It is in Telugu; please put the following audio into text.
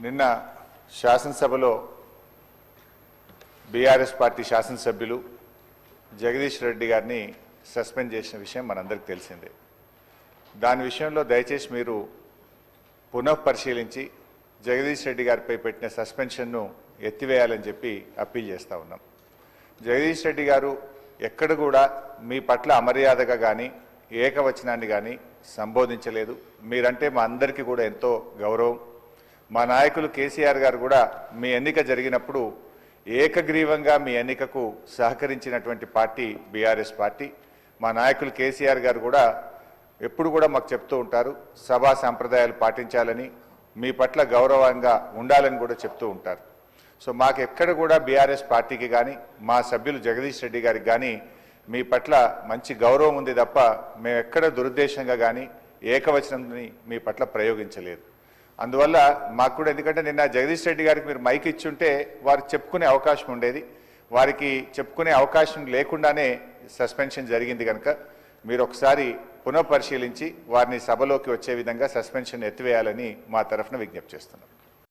నిన్న శాసనసభలో బీఆర్ఎస్ పార్టీ శాసనసభ్యులు జగదీష్ రెడ్డి గారిని సస్పెండ్ చేసిన విషయం మనందరికీ తెలిసిందే. దాని విషయంలో దయచేసి మీరు పునఃపరిశీలించి జగదీష్ రెడ్డి గారిపై పెట్టిన సస్పెన్షన్ను ఎత్తివేయాలని చెప్పి అప్పీల్ చేస్తూ ఉన్నాం. జగదీష్ రెడ్డి గారు ఎక్కడ కూడా మీ పట్ల అమర్యాదగా కానీ ఏకవచనాన్ని కానీ సంబోధించలేదు. మీరంటే మా అందరికీ కూడా ఎంతో గౌరవం. మా నాయకులు కేసీఆర్ గారు కూడా మీ ఎన్నిక జరిగినప్పుడు ఏకగ్రీవంగా మీ ఎన్నికకు సహకరించినటువంటి పార్టీ బీఆర్ఎస్ పార్టీ. మా నాయకులు కేసీఆర్ గారు కూడా ఎప్పుడు కూడా మాకు చెప్తూ ఉంటారు, సభా సంప్రదాయాలు పాటించాలని, మీ పట్ల గౌరవంగా ఉండాలని కూడా చెప్తూ ఉంటారు. సో మాకు ఎక్కడ కూడా బీఆర్ఎస్ పార్టీకి కానీ మా సభ్యులు జగదీష్ రెడ్డి గారికి కానీ మీ పట్ల మంచి గౌరవం ఉంది తప్ప మేము ఎక్కడ దురుద్దేశంగా కానీ ఏకవచనాన్ని మీ పట్ల ప్రయోగించలేదు. అందువల్ల మాకు కూడా, ఎందుకంటే నిన్న జగదీష్ రెడ్డి గారికి మీరు మైక్ ఇచ్చుంటే వారు చెప్పుకునే అవకాశం ఉండేది. వారికి చెప్పుకునే అవకాశం లేకుండానే సస్పెన్షన్ జరిగింది కనుక మీరు ఒకసారి పునఃపరిశీలించి వారిని సభలోకి వచ్చే విధంగా సస్పెన్షన్ ఎత్తివేయాలని మా తరఫున విజ్ఞప్తి చేస్తున్నాం.